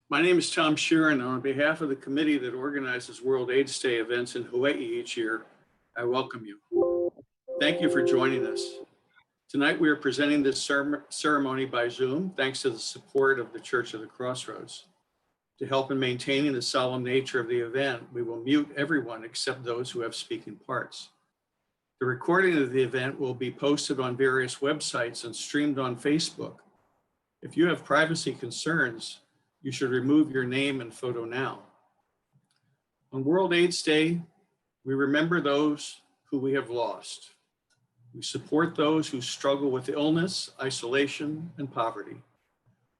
My name is Tom Sheeran, and on behalf of the committee that organizes World AIDS Day events in Hawaii each year, I welcome you. Thank you for joining us. Tonight, we are presenting this ceremony by Zoom, thanks to the support of the Church of the Crossroads. To help in maintaining the solemn nature of the event, we will mute everyone except those who have speaking parts. The recording of the event will be posted on various websites and streamed on Facebook. If you have privacy concerns, you should remove your name and photo now. On World AIDS Day, we remember those who we have lost. We support those who struggle with illness, isolation, and poverty.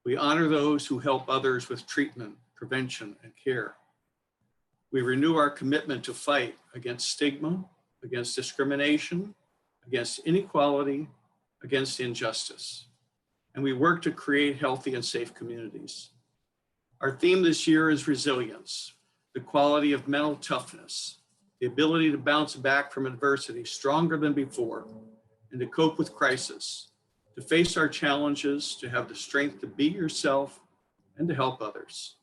We honor those who help others with treatment, prevention, and care. We renew our commitment to fight against stigma, against discrimination, against inequality, against injustice. And we work to create healthy and safe communities. Our theme this year is resilience, the quality of mental toughness, the ability to bounce back from adversity stronger than before, and to cope with crisis, to face our challenges, to have the strength to be yourself, and to help others.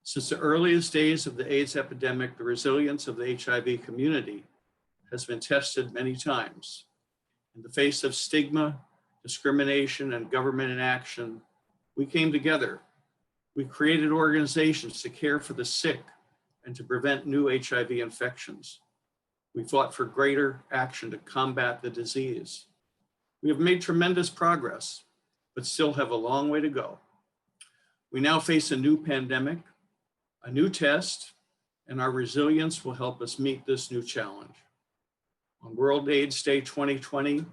Since the earliest days of the AIDS epidemic, the resilience of the HIV community has been tested many times. In the face of stigma, discrimination, and government inaction, we came together. We created organizations to care for the sick and to prevent new HIV infections. We fought for greater action to combat the disease. We have made tremendous progress, but still have a long way to go. We now face a new pandemic, a new test, and our resilience will help us meet this new challenge. On World AIDS Day 2020,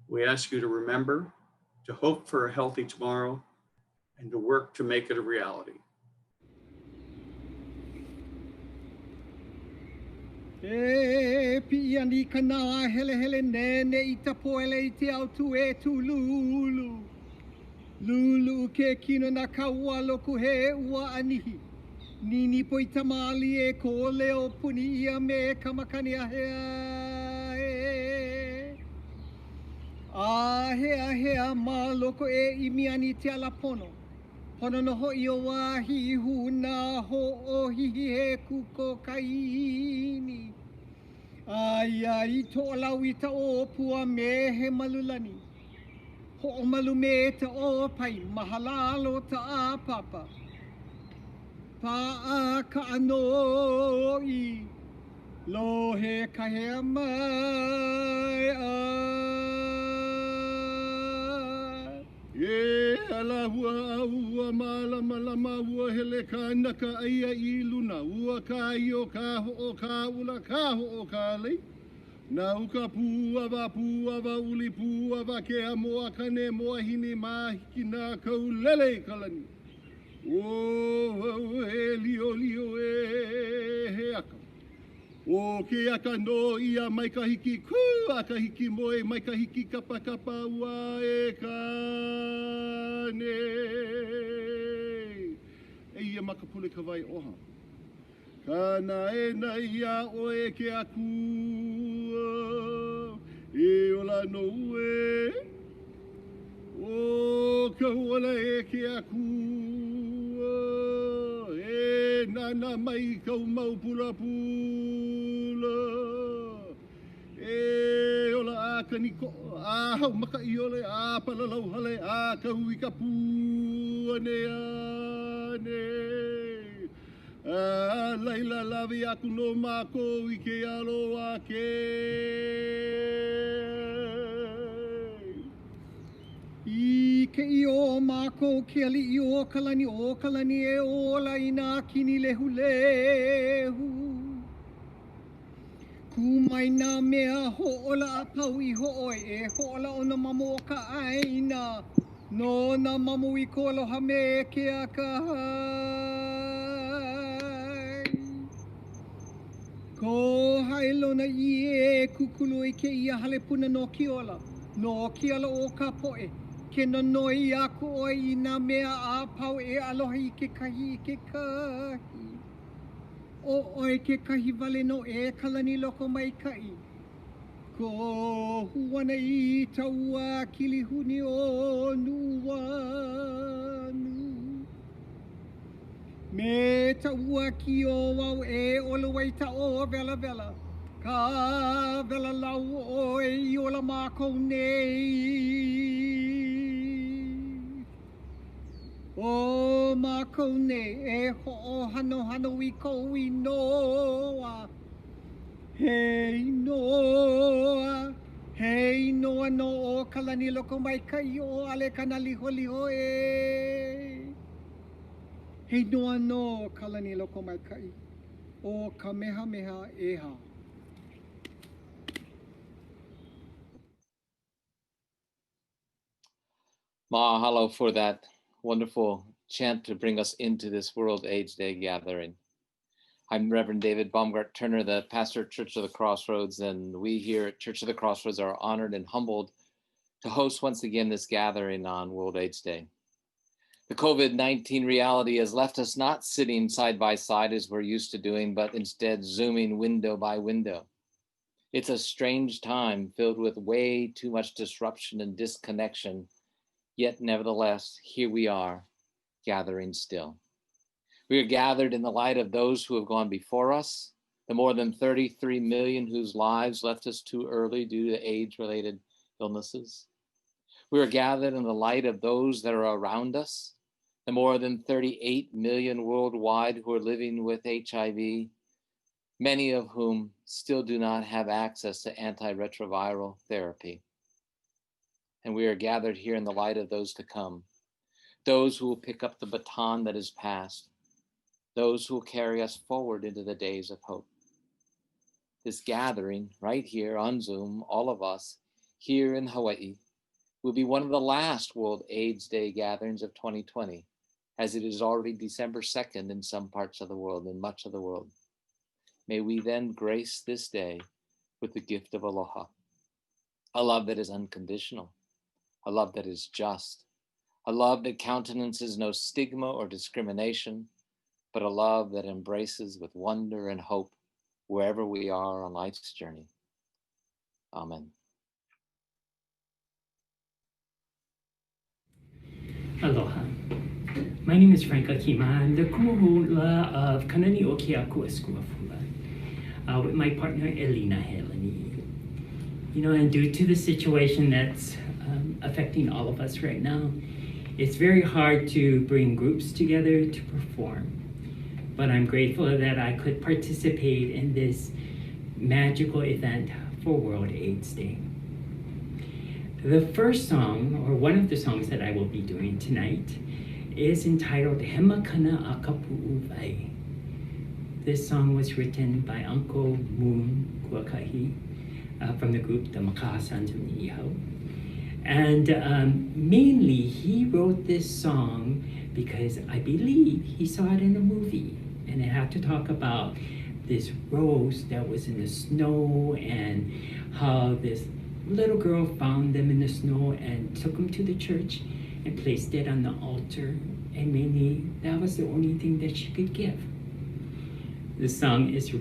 we ask you to remember, to hope for a healthy tomorrow, and to work to make it a reality. E piani kana hele hele nene itapoele iti autu e tu lulu. Lulu ke kino na kaua loku he ua anihi. Nini po itamali e ko leo puni ia me kamakani ahea e. Ahea ma loko e imiani te alapono. Pono no ho i o wahi huna ho o hihi he kuko kaini. Ai i to lau i ta o pua me he malulani. Ho o malu me ta o pai mahalalo ta a papa. Pa a ka ano i lo he kahea mai E ala hua malama hua hele ka naka aia I luna. Ua ka I o ka ho o ka ula ka ho o ka lei. Na uka puava uli puava ke a moa kane moa hini mahiki na kau lele kalani. O e lio e he aka. O ke aka no ia mai ka hiki ku aka hiki moe mai ka hiki kapa ua e kane. E ia makapule ka vai oha. Kana e na ia o e ke aku e ola no e. O ka ola e ke aku e nana mai kau mau pula e ola a kaniko a hau maka I ole a palalau hale a kau I ka ane a laila lavi aku no mako I ke alo ake I ke I o mako ke ali I o kalani e ola I nā kini lehu lehu. Kumai nā mea ho'ola a pau I ho'oi e ho'ola o na mamo o ka aina. No na mamo I ko aloha me ke a ka hai. Ko hailona I e kukulu I ke ia hale puna no kiola. No kiala o ka poe. Ke nonoi aku oi I nā mea a pau e aloha I ke kahi. O oi ke kahi wale no e kalani loko mai kai. Ko huana I taua kilihuni o nuanu. Me ta ua ki o wau e ola wai ta o vela vela. Ka vela lau o e i ola mākou nei. O mākou nei e ho'o hano hano I kou I noa. Hei noa. Hei noa no o kalani loko mai kai o ale kana liho liho e. Hei noa no kalani loko mai kai o Kamehameha Eha. Mahalo for that wonderful chant to bring us into this World AIDS Day gathering. I'm Reverend David Baumgart Turner, the pastor at Church of the Crossroads, and we here at Church of the Crossroads are honored and humbled to host once again this gathering on World AIDS Day. The COVID-19 reality has left us not sitting side by side as we're used to doing, but instead zooming window by window. It's a strange time filled with way too much disruption and disconnection, yet nevertheless, here we are, gathering still. We are gathered in the light of those who have gone before us, the more than 33 million whose lives left us too early due to AIDS-related illnesses. We are gathered in the light of those that are around us, the more than 38 million worldwide who are living with HIV, many of whom still do not have access to antiretroviral therapy. And we are gathered here in the light of those to come, those who will pick up the baton that is passed, those who will carry us forward into the days of hope. This gathering right here on Zoom, all of us here in Hawaii, will be one of the last World AIDS Day gatherings of 2020, as it is already December 2nd in some parts of the world, in much of the world. May we then grace this day with the gift of aloha, a love that is unconditional, a love that is just, a love that countenances no stigma or discrimination, but a love that embraces with wonder and hope wherever we are on life's journey. Amen. Aloha. My name is Frank Akima. I'm the kuhula of Kanani Okiaku Eskuafula with my partner Elina Helani. You know, and due to the situation that's affecting all of us right now, it's very hard to bring groups together to perform. But I'm grateful that I could participate in this magical event for World AIDS Day. The first song, or one of the songs that I will be doing tonight, is entitled Hemakana Akapu'uvai. This song was written by Uncle Moon Kuakahi from the group the Makahasans of Niihau. And mainly he wrote this song because I believe he saw it in a movie, and it had to talk about this rose that was in the snow and how this little girl found them in the snow and took them to the church and placed it on the altar, and mainly that was the only thing that she could give. The song is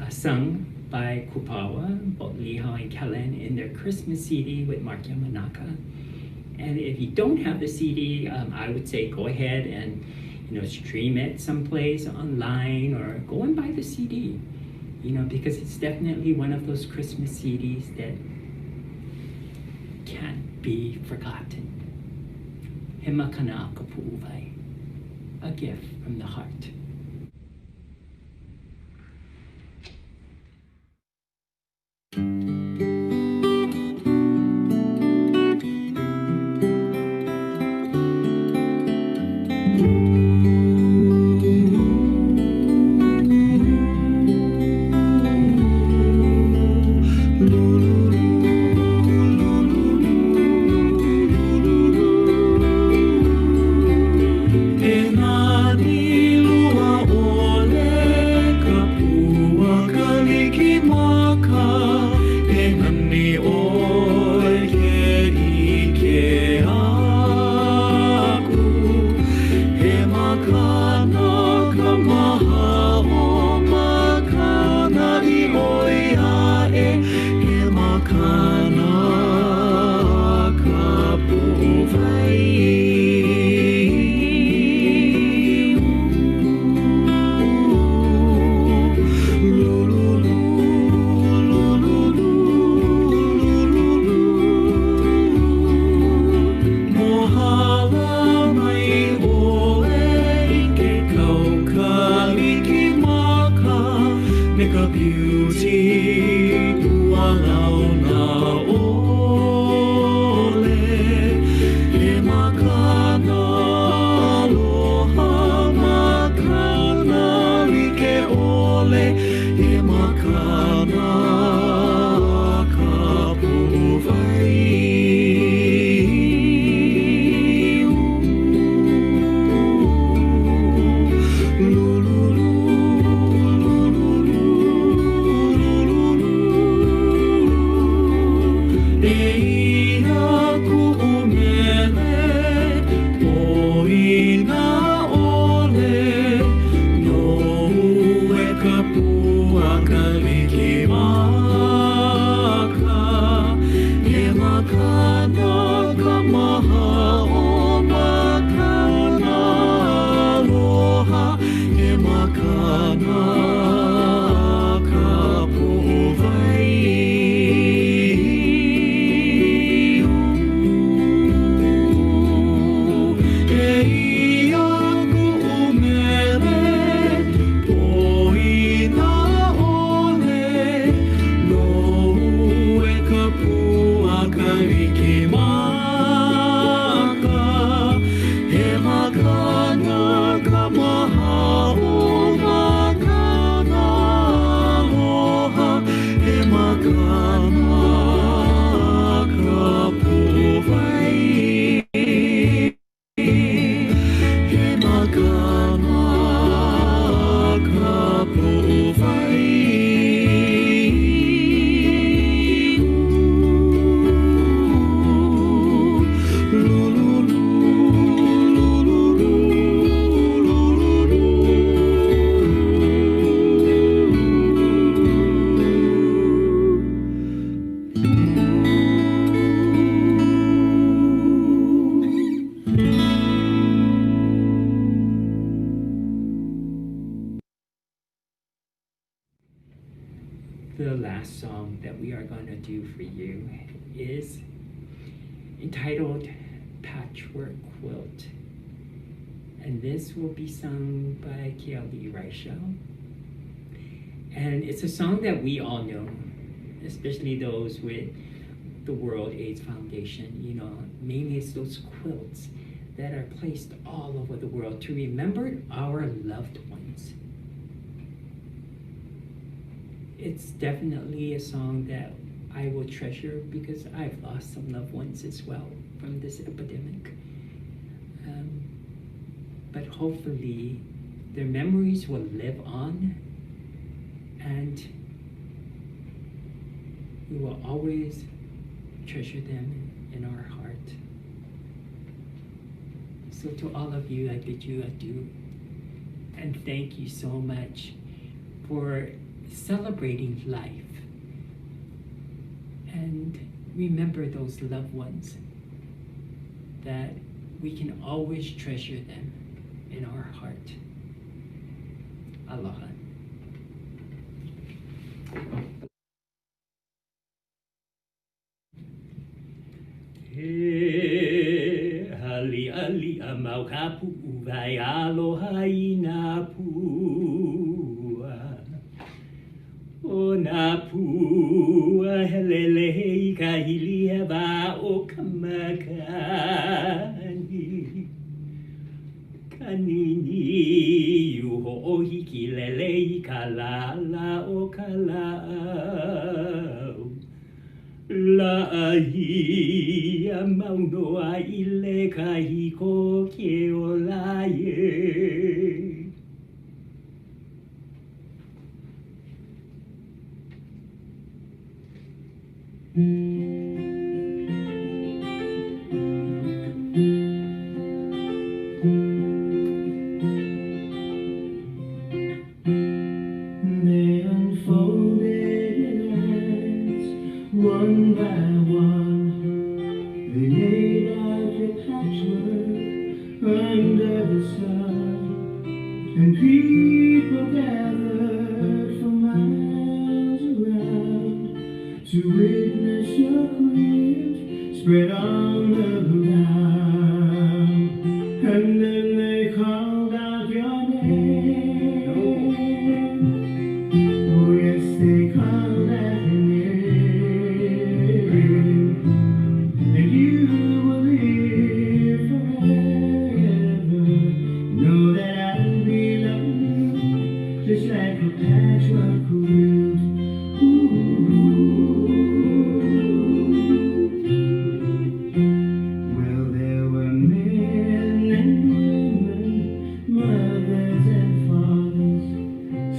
sung by Kupawa, Bo'olihau, and Kellen in their Christmas CD with Mark Yamanaka. And if you don't have the CD, I would say go ahead and stream it someplace online or go and buy the CD, because it's definitely one of those Christmas CDs that can't be forgotten. Hemakana Akapu'uvai, a gift from the heart. Enani lua the last song that we are going to do for you is entitled Patchwork Quilt. And this will be sung by Kiali Raishel. And it's a song that we all know, especially those with the World AIDS Foundation. You know, mainly it's those quilts that are placed all over the world to remember our loved ones. It's definitely a song that I will treasure because I've lost some loved ones as well from this epidemic. But hopefully their memories will live on, and we will always treasure them in our heart. So to all of you, I bid you adieu, and thank you so much for celebrating life. And remember those loved ones, that we can always treasure them in our heart. Aloha. He ali ali a mau kapu vai aloha I nā pua. O nā pua helele I ka hili e wā o ka makani. Kanini uho o hiki lele I ka lala o ka lau. La'i a maunoa I le kahiko ke o laie. They unfolded as one by one. They laid out your patchwork under the sun, and people gathered from miles around to witness your quilt spread on the ground. And then they called out your name. Oh yes, they called out your name. And you will live forever. Know that I'll be loving you just like a patchwork quilt. Well, there were men and women, mothers and fathers,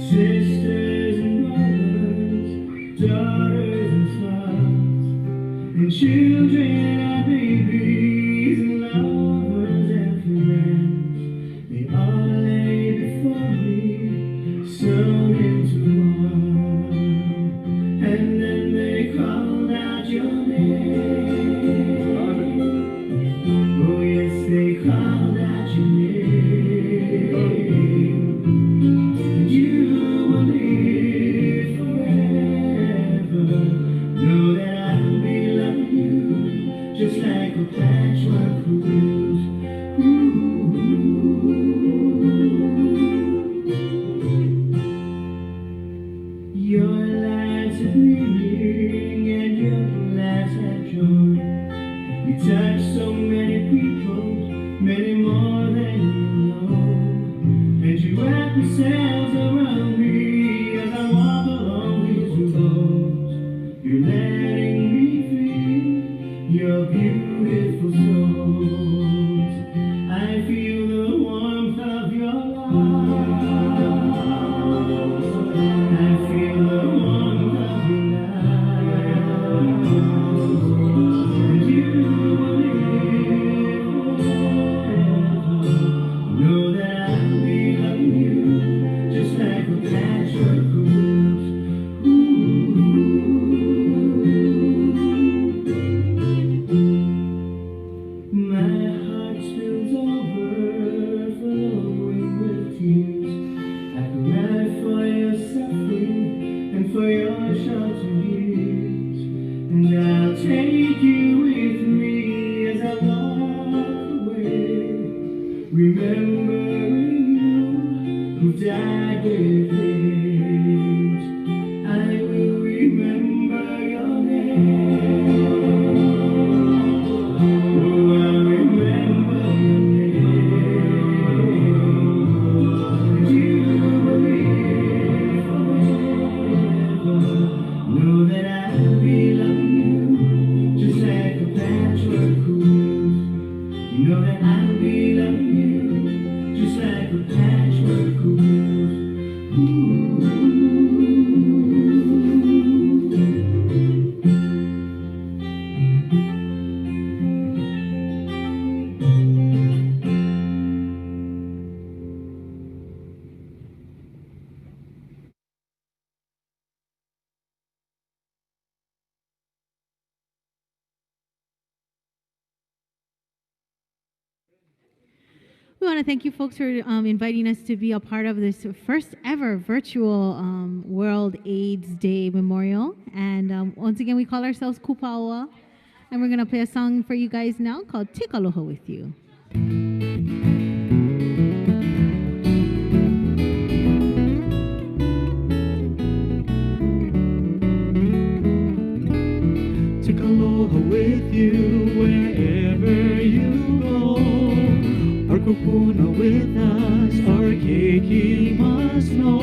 sisters and mothers, daughters and sons, and children and babies and lovers and friends. They all lay before me, sewn into one. And then they called out your name. Oh yes, they called out your name. And you will live forever. Know that I'll be loving you just like a patchwork quilt. Your lights are gleaming and your lights have joy. You touch so many people, many more than you know. And you wrap yourselves around me as I walk along these roads. You're letting me feel your beautiful souls. I feel the warmth of your love. I feel the warmth of your love. And you will live forever. Know that I'll be loving you just like a patchwork. who died with flames. I will remember your name. Oh, I'll remember your name. You will live forever. Know that I belong you, just like a patchwork quilt. Know that I belong you, just like a patchwork quilt. We want to thank you folks for inviting us to be a part of this first ever virtual World AIDS Day Memorial. And once again, we call ourselves Kupaoa. And we're going to play a song for you guys now called Take Aloha With You. Take aloha with you wherever you go. Our kupuna with us, our keiki must know.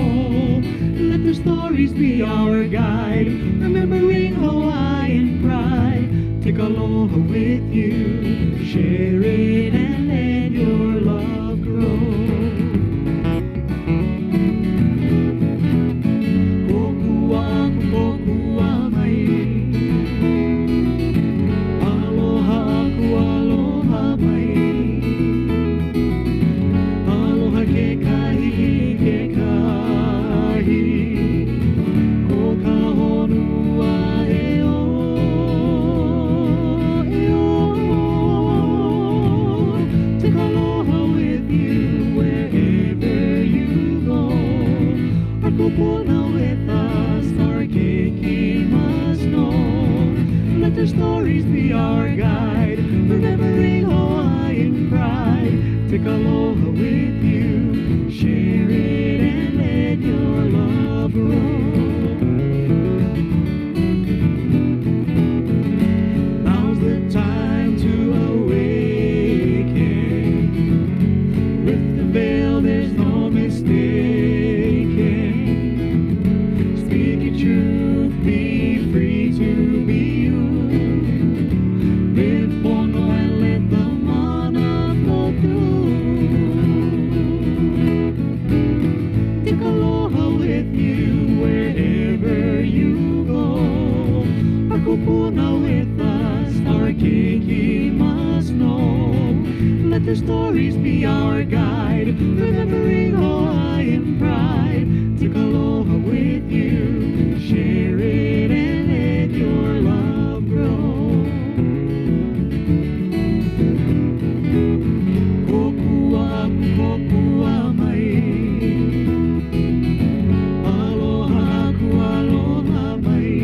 Let their stories be our guide, remembering Hawaiian pride. Take aloha with you, share it and let your love grow. Kokua, kokua mai. Aloha aku, aloha mai. Aloha ke kahi, ko ka honua e o, e o. Take aloha with you wherever you go. Our kupuna with us, our keiki must know. Let their stories be our guide, remembering Hawaiian pride. Take aloha with you, share it and let your love grow. Now's the time to awaken. With the veil there's no mistaking. Speak your truth, be free to be you. Live pono and let the mana flow through. Take aloha with you wherever you go. Our kupuna with us, our keiki must know. Let their stories be our guide, remembering Hawaiian pride. Take aloha with you, share it and let your love grow. Kokua, kokua mai. Aloha aku, aloha mai.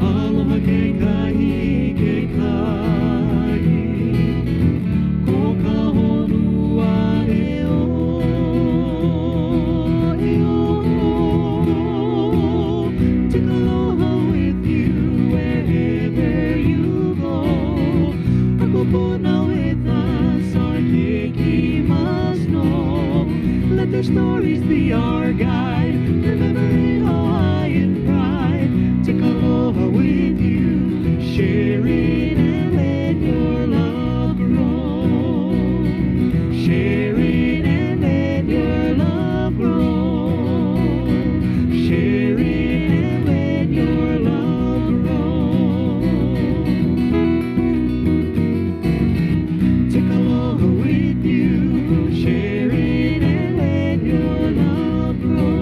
Aloha ke kahi, ko ka honua e o, e o. Take aloha with you wherever you go. Our kupuna with us, our keiki must know. Let their stories be our guide, remembering Hawaiian pride. Take aloha with you, share it and let your love grow. Share it and let your love grow. Share it and let your love grow. Take aloha with you, share it and let your love grow.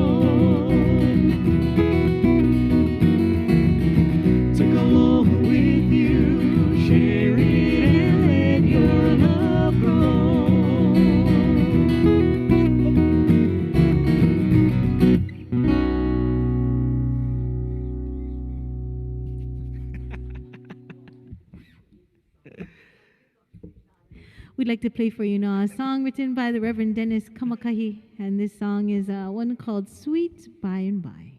like to play for you now a song written by the Reverend Dennis Kamakahi, and this song is one called Sweet By and By.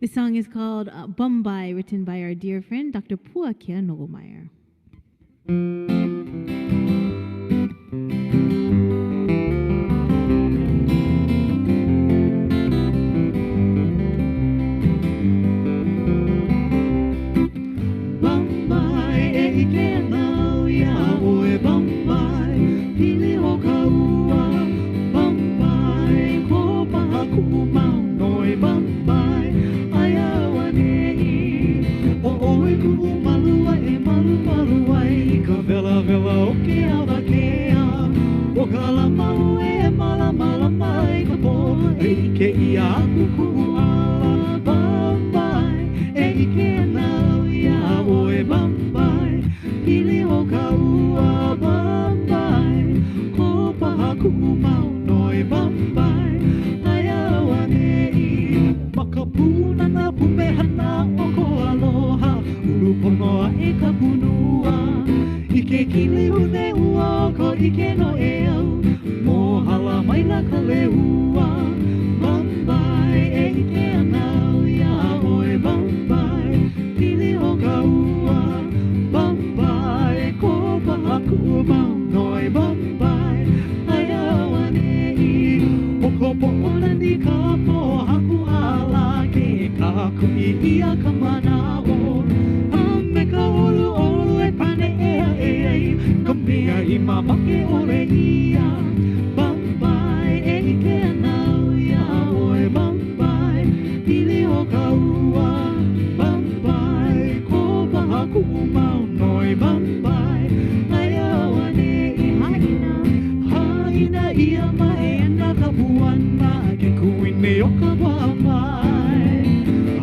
This song is called Bombay, written by our dear friend, Dr. Puakia Nogomeyer. Vela hakumau noi Bombay Ayawa nei Makapuna na pumehana o ko aloha Ulupono e kapunua Ike kili hune ua ko ike no e au Mohala mai na ka leua Bombay e ike anau ia oe Bombay Pili o ka ua Bombay ko pahaku mau noi Bombay Ayawa nei O ko po'ona ni ka po haku ala ke kaku I ia ka manao Ame ka olu olu e pane ea ea Ka mea I mamake ore ia Bombay e ike anau ia oe Bombay Pili o ka ua Bombay ko pahaku mau noi Bombay Ayawa nei haina Haina ia mai ana ka buana Ke kuine o ka wamai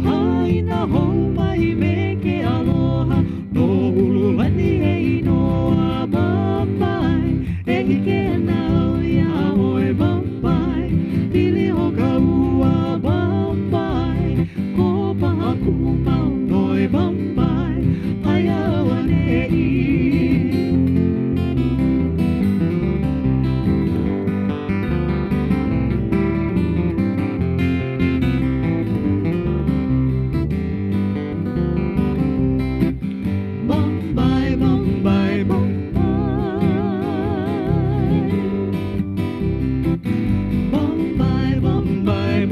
Haina hou mai me ke aloha No ululani e inoa Bombay E ike anau ia oe Bombay Pili o ka ua Bombay Ko pahaku mau noi Bombay Ayawa nei Bombay, Bombay, Bombay Bombay, Bombay, Bombay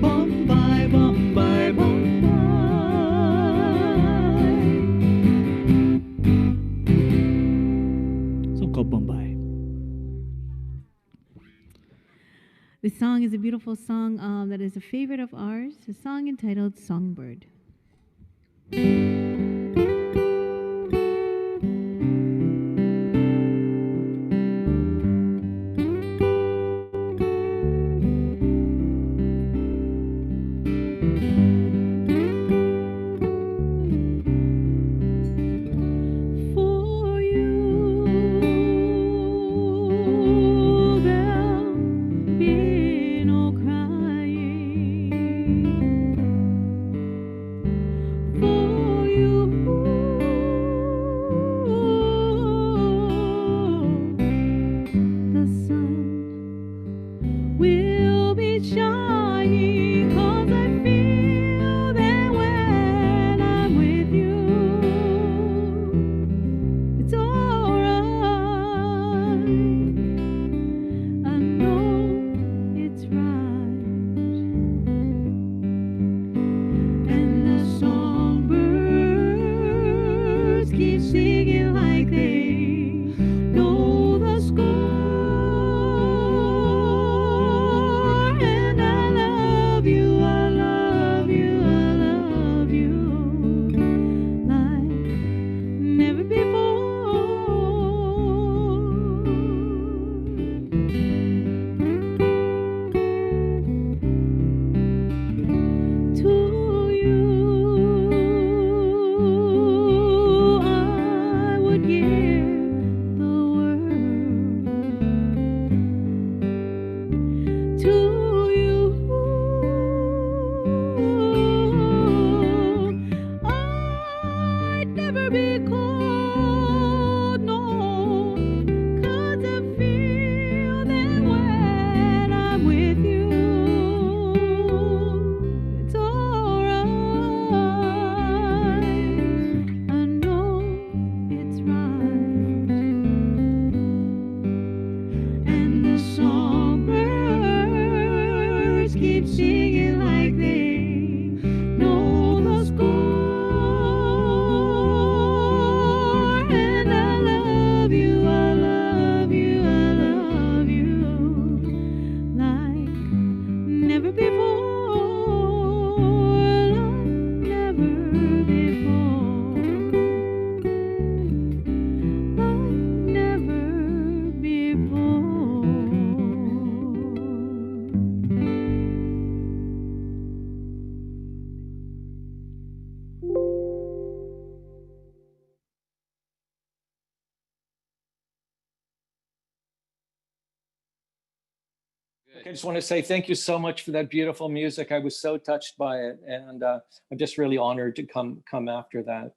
Bombay, Bombay, Bombay So called Bombay. This song is a beautiful song that is a favorite of ours, a song entitled Songbird. For you, there'll be no crying. For you, the sun will be shining 'cause I feel that when I'm with you, it's alright. I know it's right. And the songbirds keep singing like they know the score. And I love you, I love you, I love you like never before. To you, I would give the world. To you, I'd never be cold, no, 'cause I feel that when I'm with you, it's alright. I know it's right. And the songbirds keep singing like they know the score. I just want to say thank you so much for that beautiful music. I was so touched by it, and I'm just really honored to come after that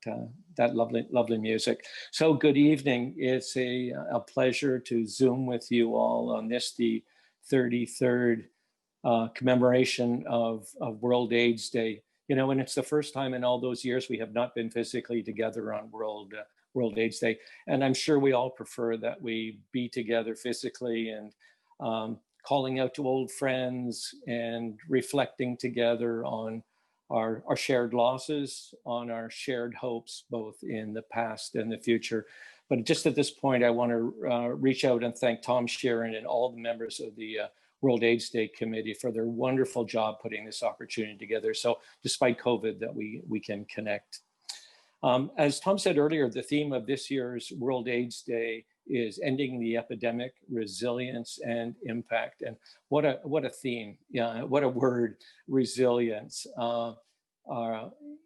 that lovely music. So good evening. It's a pleasure to Zoom with you all on this, the 33rd commemoration of World AIDS Day. You know, and it's the first time in all those years we have not been physically together on World AIDS Day, and I'm sure we all prefer that we be together physically and calling out to old friends and reflecting together on our shared losses, on our shared hopes, both in the past and the future. But just at this point, I want to reach out and thank Tom Sheeran and all the members of the World AIDS Day Committee for their wonderful job putting this opportunity together. So despite COVID, that we can connect. As Tom said earlier, the theme of this year's World AIDS Day is ending the epidemic, resilience, and impact. And what a theme, yeah, what a word, resilience.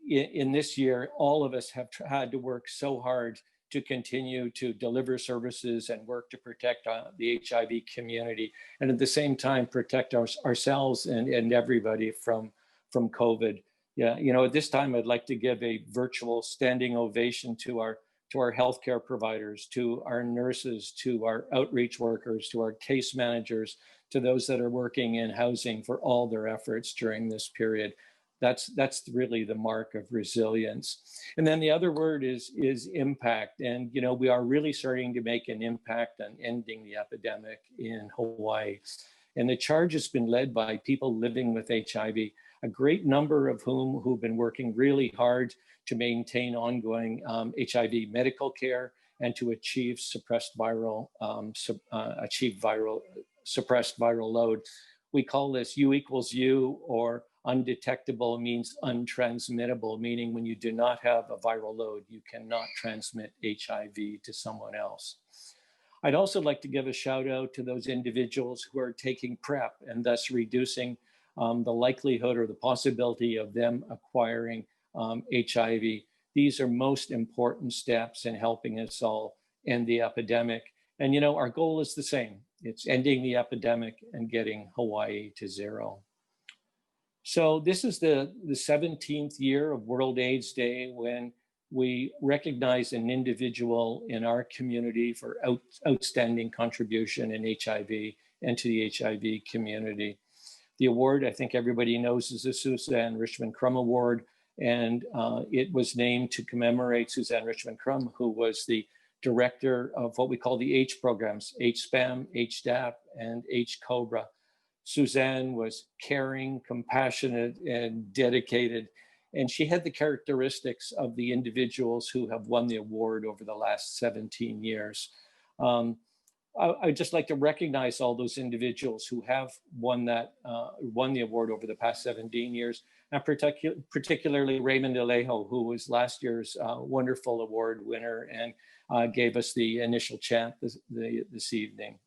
In this year, all of us have had to work so hard to continue to deliver services and work to protect the HIV community, and at the same time protect ourselves and everybody from COVID. Yeah, you know, at this time, I'd like to give a virtual standing ovation to our healthcare providers, to our nurses, to our outreach workers, to our case managers, to those that are working in housing for all their efforts during this period. That's really the mark of resilience. And then the other word is impact. And, you know, we are really starting to make an impact on ending the epidemic in Hawaii. And the charge has been led by people living with HIV, a great number of who've been working really hard to maintain ongoing HIV medical care and to achieve suppressed viral load. We call this U equals U, or undetectable means untransmittable, meaning when you do not have a viral load, you cannot transmit HIV to someone else. I'd also like to give a shout out to those individuals who are taking PrEP and thus reducing the likelihood or the possibility of them acquiring HIV. These are most important steps in helping us all end the epidemic. And, you know, our goal is the same. It's ending the epidemic and getting Hawaii to zero. So this is the 17th year of World AIDS Day, when we recognize an individual in our community for outstanding contribution in HIV and to the HIV community. The award, I think everybody knows, is the Suzanne Richmond Crum Award, and it was named to commemorate Suzanne Richmond Crum, who was the director of what we call the H programs, HSPAM, HDAP, and HCOBRA. Suzanne was caring, compassionate, and dedicated, and she had the characteristics of the individuals who have won the award over the last 17 years. I'd just like to recognize all those individuals who have won the award over the past 17 years, and particularly Raymond Alejo, who was last year's wonderful award winner and gave us the initial chant this evening.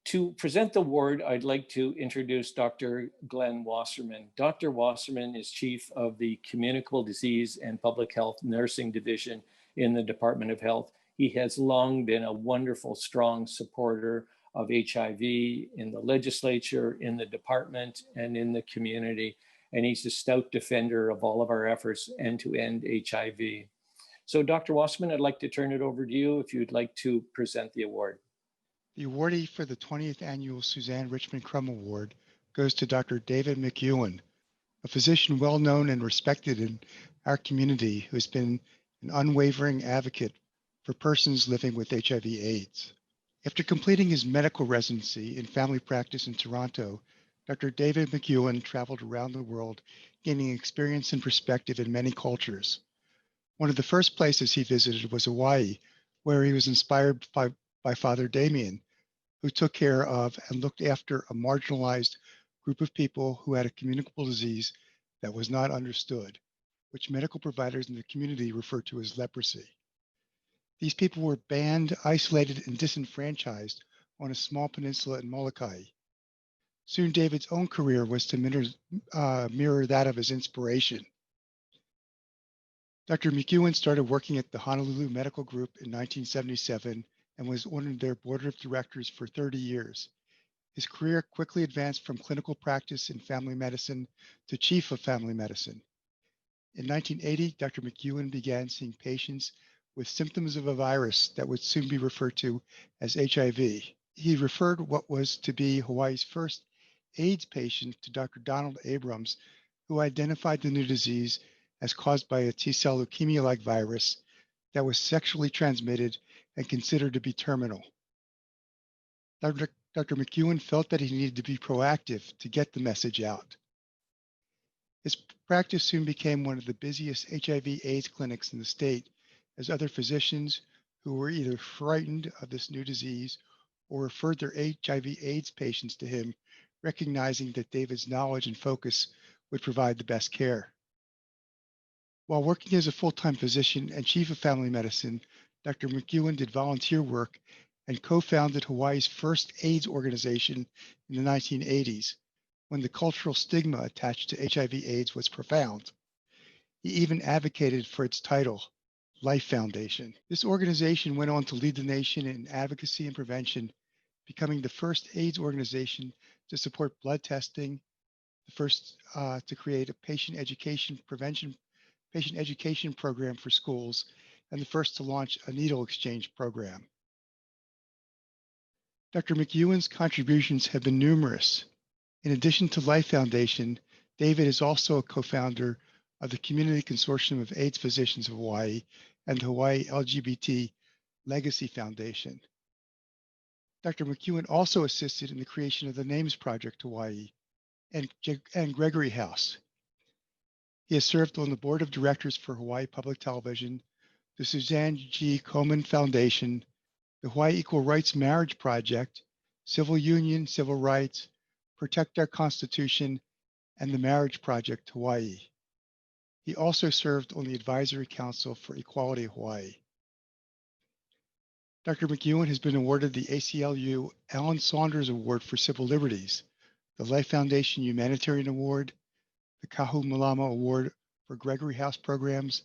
To present the award, I'd like to introduce Dr. Glenn Wasserman. Dr. Wasserman is Chief of the Communicable Disease and Public Health Nursing Division in the Department of Health. He has long been a wonderful, strong supporter of HIV in the legislature, in the department, and in the community. And he's a stout defender of all of our efforts and to end HIV. So Dr. Wasserman, I'd like to turn it over to you if you'd like to present the award. The awardee for the 20th Annual Suzanne Richmond Crum Award goes to Dr. David McEwen, a physician well known and respected in our community who has been an unwavering advocate for persons living with HIV/AIDS. After completing his medical residency in family practice in Toronto, Dr. David McEwen traveled around the world, gaining experience and perspective in many cultures. One of the first places he visited was Hawaii, where he was inspired by Father Damien, who took care of and looked after a marginalized group of people who had a communicable disease that was not understood, which medical providers in the community refer to as leprosy. These people were banned, isolated, and disenfranchised on a small peninsula in Molokai. Soon David's own career was to mirror that of his inspiration. Dr. McEwen started working at the Honolulu Medical Group in 1977 and was on their board of directors for 30 years. His career quickly advanced from clinical practice in family medicine to chief of family medicine. In 1980, Dr. McEwen began seeing patients with symptoms of a virus that would soon be referred to as HIV. He referred what was to be Hawaii's first AIDS patient to Dr. Donald Abrams, who identified the new disease as caused by a T-cell leukemia-like virus that was sexually transmitted and considered to be terminal. Dr. McEwen felt that he needed to be proactive to get the message out. His practice soon became one of the busiest HIV/AIDS clinics in the state, as other physicians who were either frightened of this new disease or referred their HIV/AIDS patients to him, recognizing that David's knowledge and focus would provide the best care. While working as a full-time physician and chief of family medicine, Dr. McEwen did volunteer work and co-founded Hawaii's first AIDS organization in the 1980s, when the cultural stigma attached to HIV/AIDS was profound. He even advocated for its title, Life Foundation. This organization went on to lead the nation in advocacy and prevention, becoming the first AIDS organization to support blood testing, the first to create a patient education program for schools, and the first to launch a needle exchange program. Dr. McEwen's contributions have been numerous. In addition to Life Foundation, David is also a co-founder of the Community Consortium of AIDS Physicians of Hawaii and the Hawaii LGBT Legacy Foundation. Dr. McEwen also assisted in the creation of the Names Project Hawaii and Gregory House. He has served on the board of directors for Hawaii Public Television, the Suzanne G. Komen Foundation, the Hawaii Equal Rights Marriage Project, Civil Union, Civil Rights, Protect Our Constitution, and the Marriage Project Hawaii. He also served on the Advisory Council for Equality Hawaii. Dr. McEwen has been awarded the ACLU Alan Saunders Award for Civil Liberties, the Life Foundation Humanitarian Award, the Kahu Malama Award for Gregory House Programs,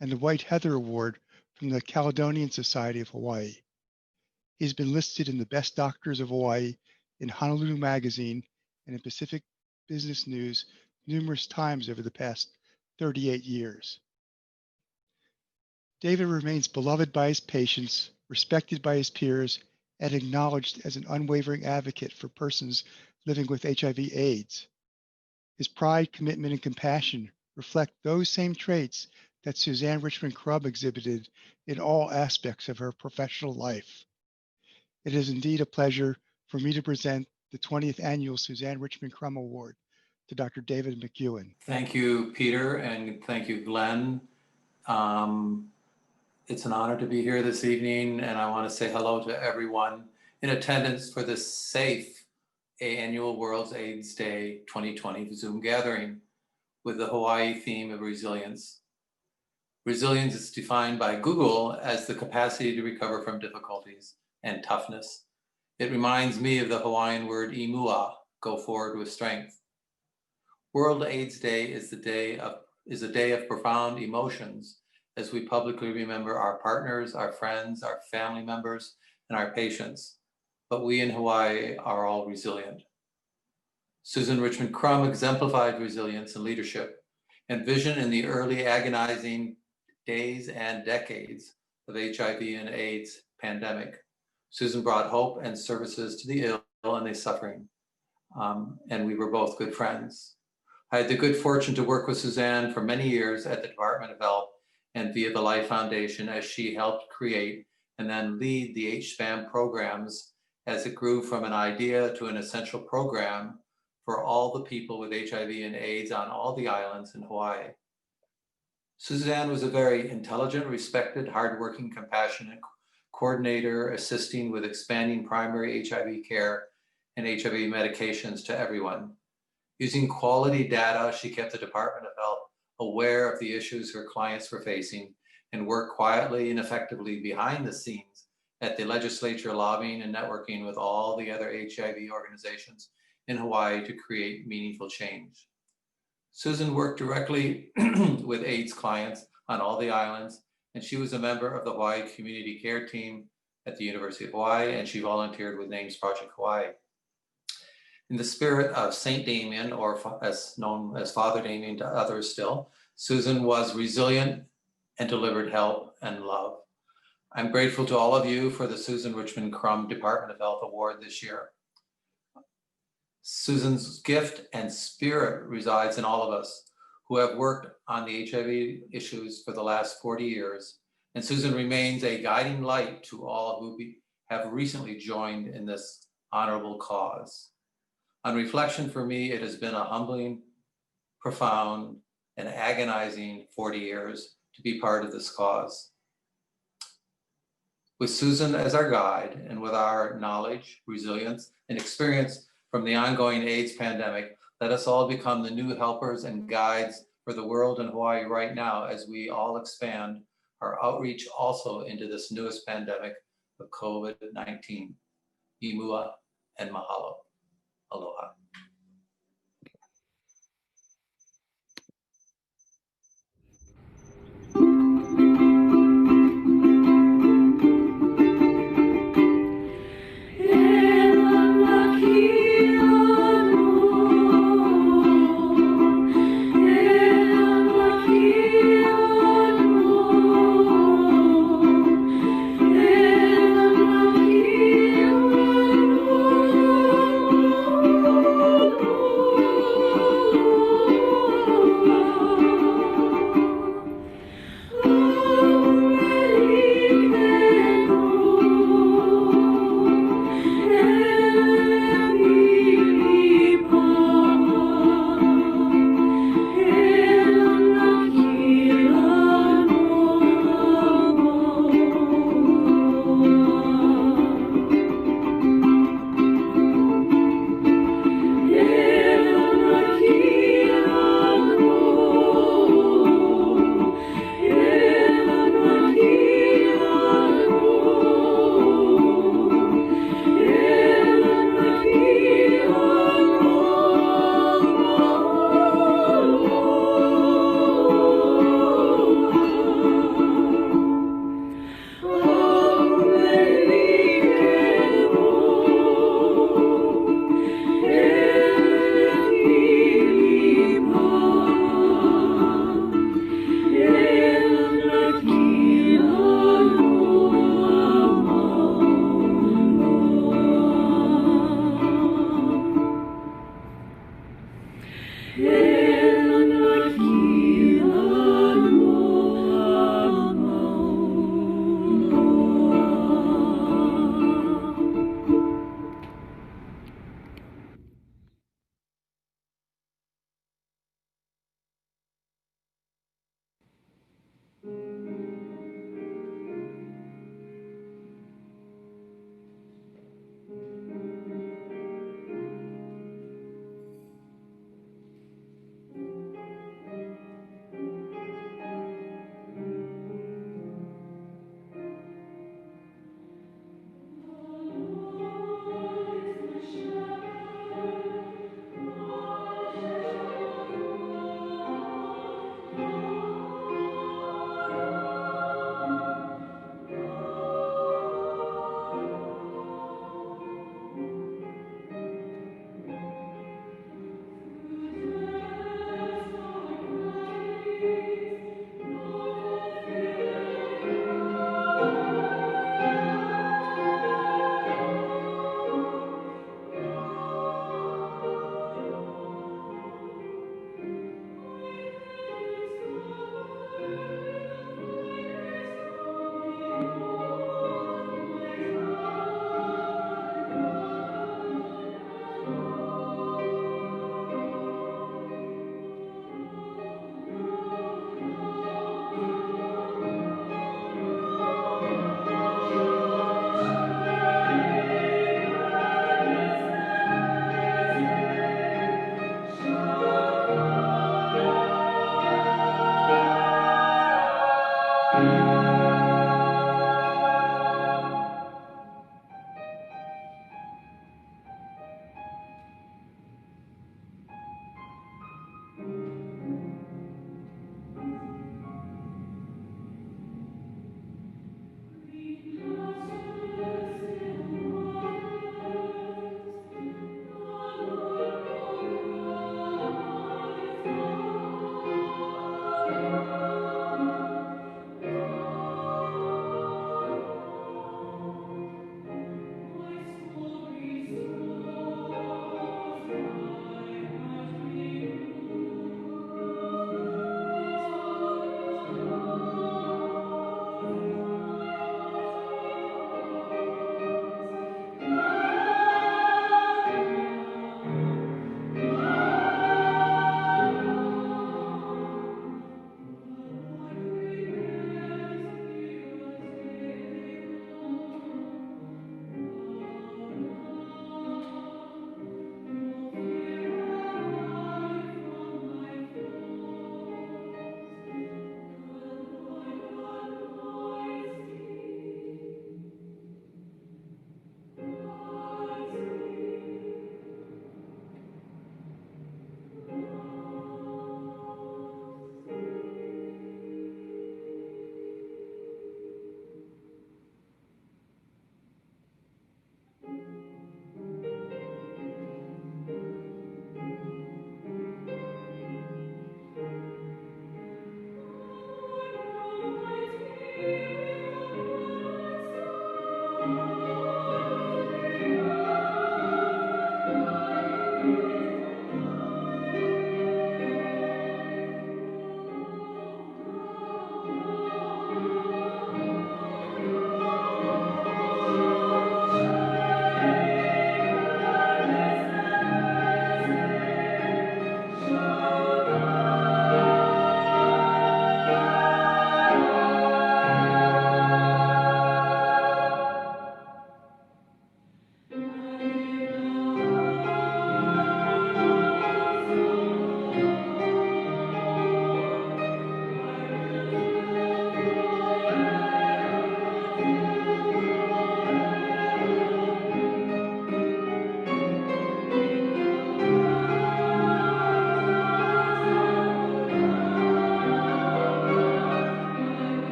and the White Heather Award from the Caledonian Society of Hawaii. He's been listed in the Best Doctors of Hawaii in Honolulu Magazine and in Pacific Business News numerous times over the past 38 years. David remains beloved by his patients, respected by his peers, and acknowledged as an unwavering advocate for persons living with HIV/AIDS. His pride, commitment, and compassion reflect those same traits that Suzanne Richmond Crum exhibited in all aspects of her professional life. It is indeed a pleasure for me to present the 20th Annual Suzanne Richmond Crum Award to Dr. David McEwen. Thank you, Peter, and thank you, Glenn. It's an honor to be here this evening, and I want to say hello to everyone in attendance for this safe annual World AIDS Day 2020 Zoom gathering with the Hawaii theme of resilience. Resilience is defined by Google as the capacity to recover from difficulties and toughness. It reminds me of the Hawaiian word imua, go forward with strength. World AIDS Day is a day of profound emotions as we publicly remember our partners, our friends, our family members, and our patients. But we in Hawaii are all resilient. Susan Richmond Crum exemplified resilience and leadership and vision in the early agonizing days and decades of HIV and AIDS pandemic. Susan brought hope and services to the ill and the suffering, and we were both good friends. I had the good fortune to work with Suzanne for many years at the Department of Health and via the Life Foundation as she helped create and then lead the HSPAM programs as it grew from an idea to an essential program for all the people with HIV and AIDS on all the islands in Hawaii. Suzanne was a very intelligent, respected, hardworking, compassionate coordinator, assisting with expanding primary HIV care and HIV medications to everyone. Using quality data, she kept the Department of Health aware of the issues her clients were facing and worked quietly and effectively behind the scenes at the legislature, lobbying and networking with all the other HIV organizations in Hawaii to create meaningful change. Susan worked directly with AIDS clients on all the islands, and she was a member of the Hawaii Community Care Team at the University of Hawaii, and she volunteered with Names Project Hawaii. In the spirit of Saint Damien, or as known as Father Damien to others still, Susan was resilient and delivered help and love. I'm grateful to all of you for the Susan Richmond Crum Department of Health Award this year. Susan's gift and spirit resides in all of us who have worked on the HIV issues for the last 40 years. And Susan remains a guiding light to all who have recently joined in this honorable cause. On reflection, for me, it has been a humbling, profound, and agonizing 40 years to be part of this cause. With Susan as our guide and with our knowledge, resilience, and experience from the ongoing AIDS pandemic, let us all become the new helpers and guides for the world and Hawaii right now as we all expand our outreach also into this newest pandemic of COVID-19. Imua and mahalo. Aloha.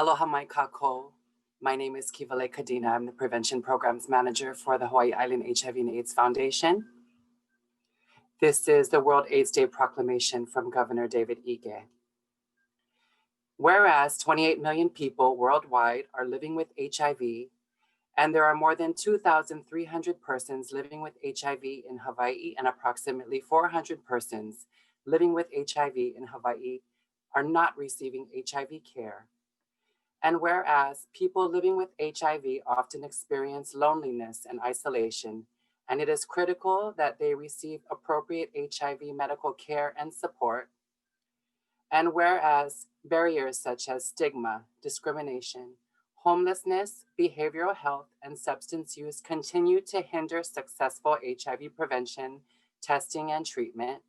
Aloha mai kako. My name is Kivale Kadina. I'm the Prevention Programs Manager for the Hawaii Island HIV and AIDS Foundation. This is the World AIDS Day proclamation from Governor David Ige. Whereas 28 million people worldwide are living with HIV, and there are more than 2,300 persons living with HIV in Hawaii, and approximately 400 persons living with HIV in Hawaii are not receiving HIV care. And whereas people living with HIV often experience loneliness and isolation, and it is critical that they receive appropriate HIV medical care and support. And whereas barriers such as stigma, discrimination, homelessness, behavioral health, and substance use continue to hinder successful HIV prevention, testing, and treatment.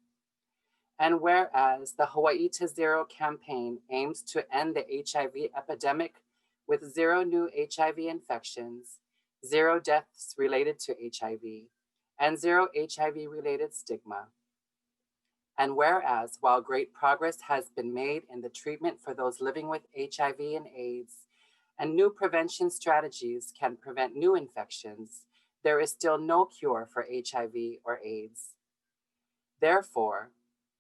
And whereas the Hawaii to Zero campaign aims to end the HIV epidemic with 0 new HIV infections, 0 deaths related to HIV, and 0 HIV-related stigma. And whereas while great progress has been made in the treatment for those living with HIV and AIDS, and new prevention strategies can prevent new infections, there is still no cure for HIV or AIDS. Therefore,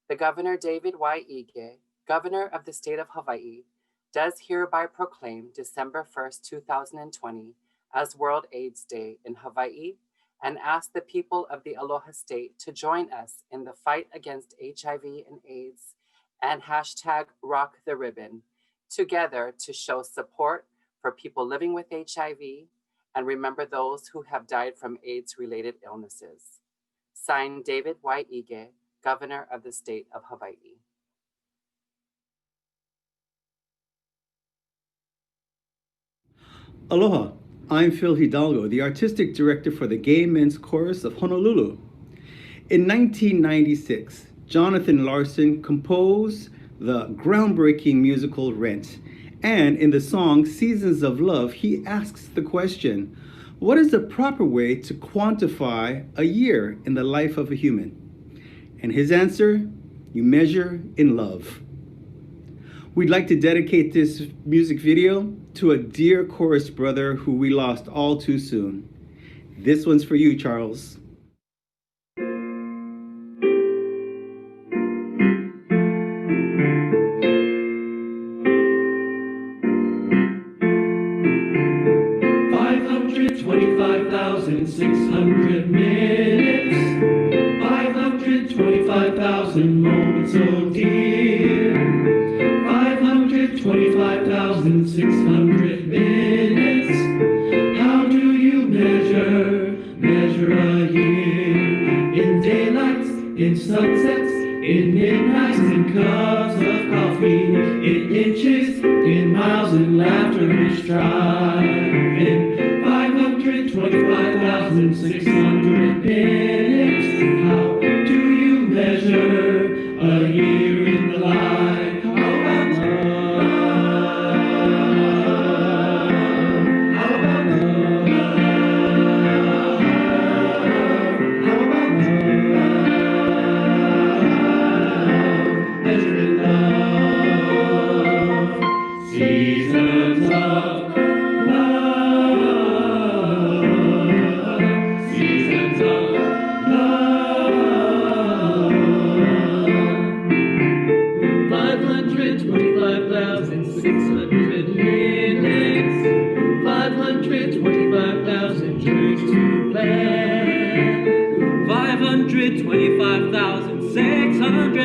the Governor David Y. Ige, Governor of the State of Hawaii, does hereby proclaim December 1st, 2020 as World AIDS Day in Hawaii, and ask the people of the Aloha State to join us in the fight against HIV and AIDS and hashtag Rock the Ribbon, together to show support for people living with HIV and remember those who have died from AIDS-related illnesses. Signed, David Y. Ige, Governor of the State of Hawaii. Aloha, I'm Phil Hidalgo, the Artistic Director for the Gay Men's Chorus of Honolulu. In 1996, Jonathan Larson composed the groundbreaking musical Rent, and in the song Seasons of Love, he asks the question, what is the proper way to quantify a year in the life of a human? And his answer, you measure in love. We'd like to dedicate this music video to a dear chorus brother who we lost all too soon. This one's for you, Charles. minutes, 525,000 moments, oh dear, 525,600 minutes. How do you measure a year? In daylights, in sunsets, in midnights, in cups of coffee, in inches, in miles, in laughter and striving. 525,600 minutes. How do you measure a year in the life? How about love? How about love? How about love? Measuring love. Seasons of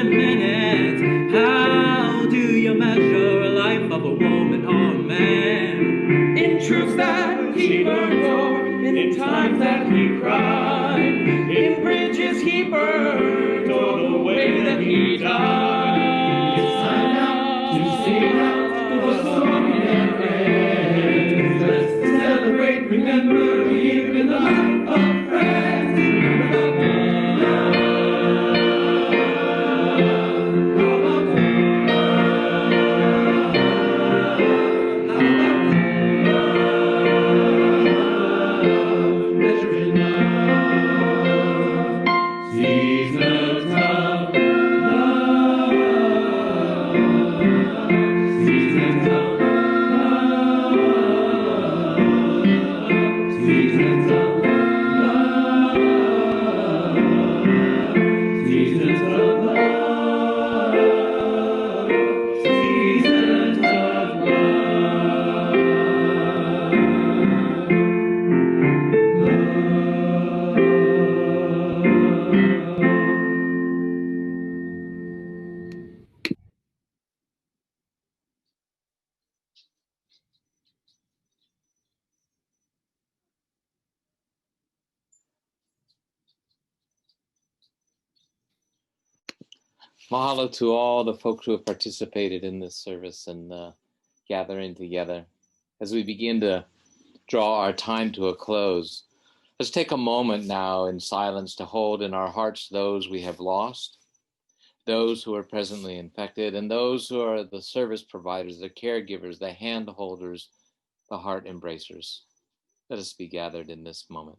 minutes. How do you measure a life of a woman or a man? In truths that he burned for, in times that he cried, in bridges he burned, or the way that he died. It's time now to sing out the song and end. Let's celebrate, remember a year in the life of friends. Seasons of love. Mahalo to all the folks who have participated in this service and gathering together. As we begin to draw our time to a close, let's take a moment now in silence to hold in our hearts those we have lost, those who are presently infected, and those who are the service providers, the caregivers, the hand holders, the heart embracers. Let us be gathered in this moment.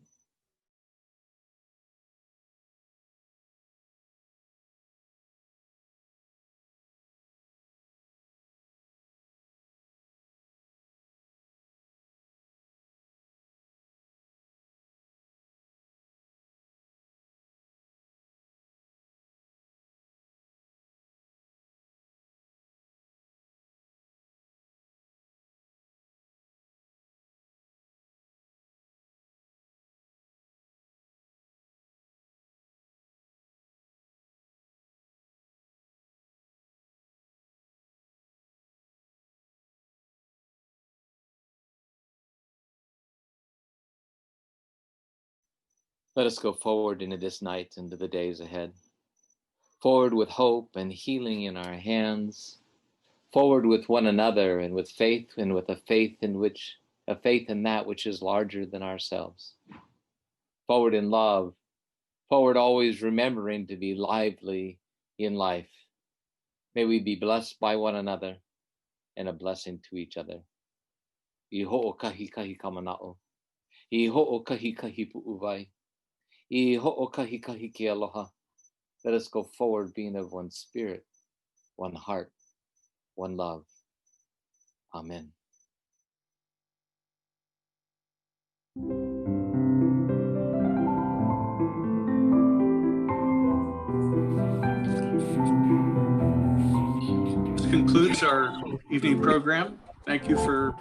Let us go forward into this night, into the days ahead. Forward with hope and healing in our hands. Forward with one another and with faith, and with a faith in that which is larger than ourselves. Forward in love. Forward always remembering to be lively in life. May we be blessed by one another and a blessing to each other. I ho'o kahi kahi kamana'o. I ho'o kahi kahi pu'uwai. I ho'o kahi kahi ki aloha. Let us go forward being of one spirit, one heart, one love. Amen. This concludes our evening program. Thank you for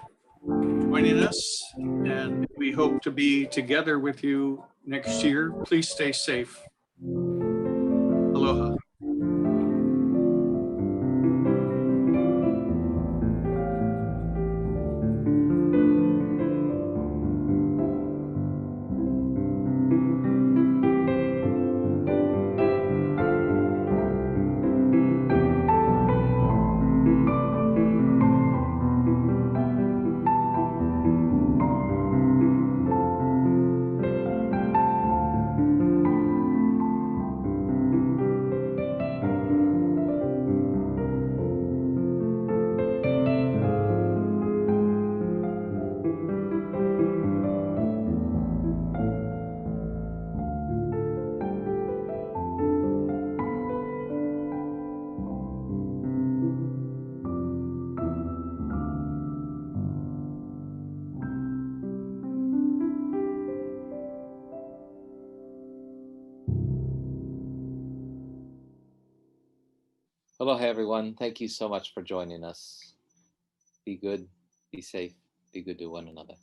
joining us, and we hope to be together with you next year. Please stay safe. Aloha. Aloha, everyone. Thank you so much for joining us. Be good, be safe, be good to one another.